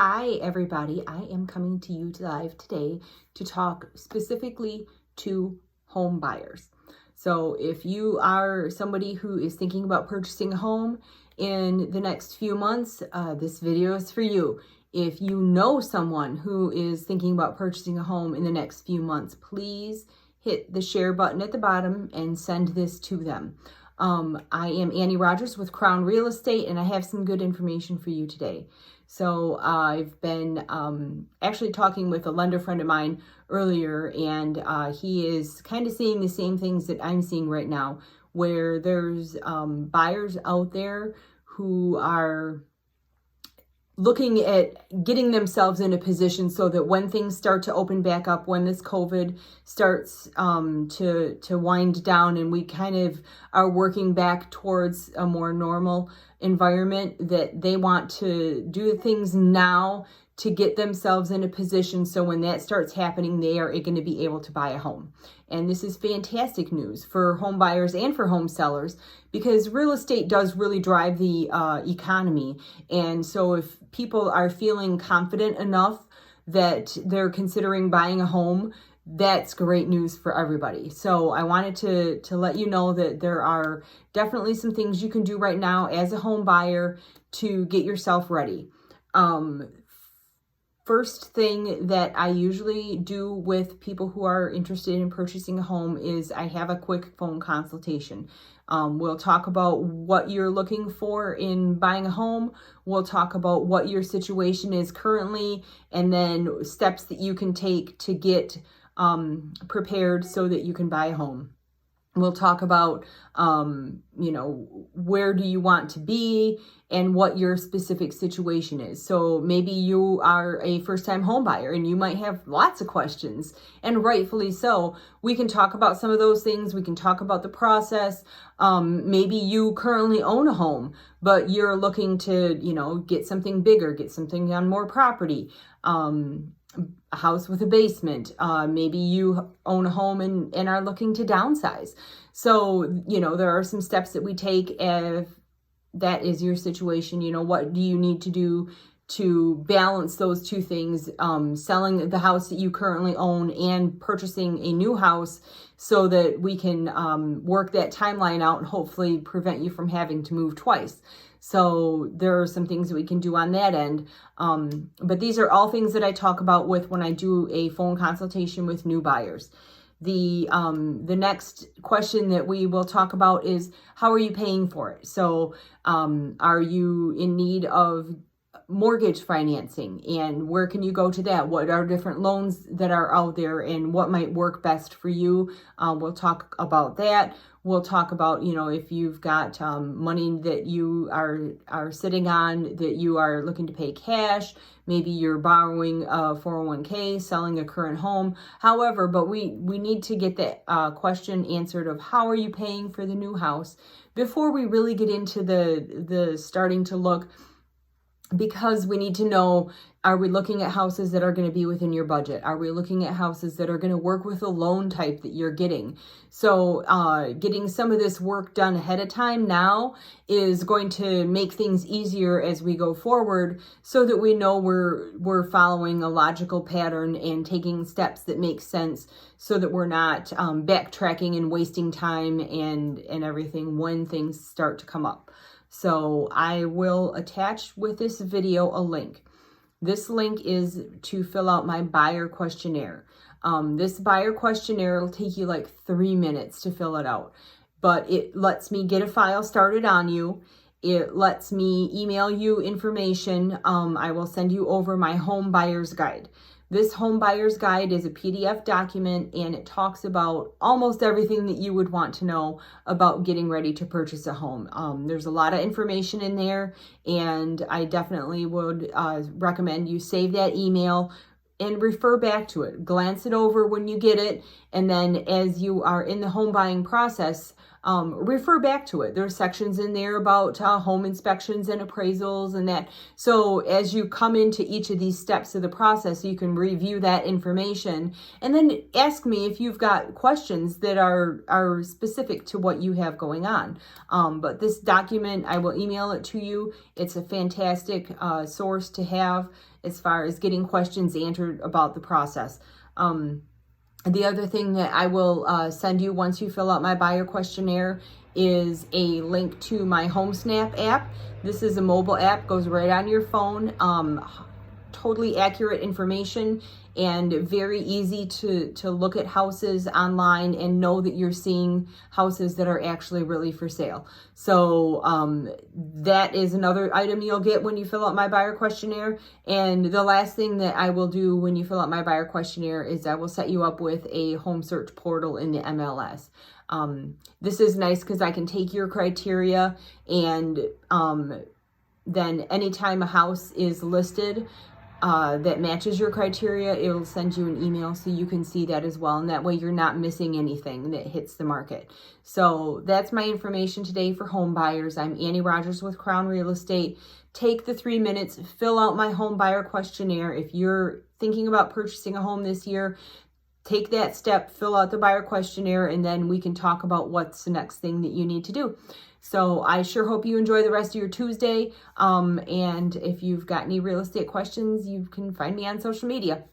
Hi, everybody. I am coming to you live today to talk specifically to home buyers. So if you are somebody who is thinking about purchasing a home in the next few months, this video is for you. If you know someone who is thinking about purchasing a home in the next few months, please hit the share button at the bottom and send this to them. I am Annie Rodgers with Crown Real Estate, and I have some good information for you today. So I've been actually talking with a lender friend of mine earlier, and he is kind of seeing the same things that I'm seeing right now, where there's buyers out there who are looking at getting themselves in a position so that when things start to open back up, when this COVID starts to wind down and we kind of are working back towards a more normal environment, that they want to do things now to get themselves in a position so when that starts happening, they are going to be able to buy a home. And this is fantastic news for home buyers and for home sellers, because real estate does really drive the economy. And so if people are feeling confident enough that they're considering buying a home, that's great news for everybody. So I wanted to let you know that there are definitely some things you can do right now as a home buyer to get yourself ready. First thing that I usually do with people who are interested in purchasing a home is I have a quick phone consultation. We'll talk about what you're looking for in buying a home. We'll talk about what your situation is currently, and then steps that you can take to get prepared so that you can buy a home. We'll talk about, where do you want to be and what your specific situation is. So maybe you are a first-time home buyer and you might have lots of questions, and rightfully so. We can talk about some of those things. We can talk about the process. Maybe you currently own a home, but you're looking to, get something bigger, get something on more property. A house with a basement. Maybe you own a home and are looking to downsize. So, there are some steps that we take if that is your situation. What do you need to do to balance those two things, selling the house that you currently own and purchasing a new house, so that we can work that timeline out and hopefully prevent you from having to move twice. So there are some things that we can do on that end. But these are all things that I talk about when I do a phone consultation with new buyers. The next question that we will talk about is, how are you paying for it? So are you in need of mortgage financing, and where can you go to that? What are different loans that are out there and what might work best for you? We'll talk about that. We'll talk about, if you've got money that you are sitting on that you are looking to pay cash. Maybe you're borrowing a 401k, selling a current home. However, but we need to get that question answered of how are you paying for the new house before we really get into the starting to look, because we need to know, are we looking at houses that are going to be within your budget? Are we looking at houses that are going to work with the loan type that you're getting? So getting some of this work done ahead of time now is going to make things easier as we go forward, so that we know we're following a logical pattern and taking steps that make sense, so that we're not backtracking and wasting time and everything when things start to come up. So I will attach with this video a link. This link is to fill out my buyer questionnaire. This buyer questionnaire will take you like 3 minutes to fill it out, but it lets me get a file started on you. It lets me email you information. I will send you over my home buyer's guide. This home buyer's guide is a PDF document, and it talks about almost everything that you would want to know about getting ready to purchase a home. There's a lot of information in there, and I definitely would recommend you save that email and refer back to it. Glance it over when you get it, and then as you are in the home buying process, refer back to it. There's sections in there about home inspections and appraisals and that. So as you come into each of these steps of the process, you can review that information and then ask me if you've got questions that are specific to what you have going on. But this document, I will email it to you. It's a fantastic source to have as far as getting questions answered about the process. The other thing that I will send you once you fill out my buyer questionnaire is a link to my Homesnap app. This is a mobile app, goes right on your phone. Totally accurate information and very easy to look at houses online and know that you're seeing houses that are actually really for sale. So that is another item you'll get when you fill out my buyer questionnaire. And the last thing that I will do when you fill out my buyer questionnaire is I will set you up with a home search portal in the MLS. This is nice because I can take your criteria and then anytime a house is listed that matches your criteria, it'll send you an email so you can see that as well. And that way you're not missing anything that hits the market. So that's my information today for home buyers. I'm Annie Rodgers with Crown Real Estate. Take the 3 minutes, fill out my home buyer questionnaire. If you're thinking about purchasing a home this year, take that step, fill out the buyer questionnaire, and then we can talk about what's the next thing that you need to do. So I sure hope you enjoy the rest of your Tuesday. And if you've got any real estate questions, you can find me on social media.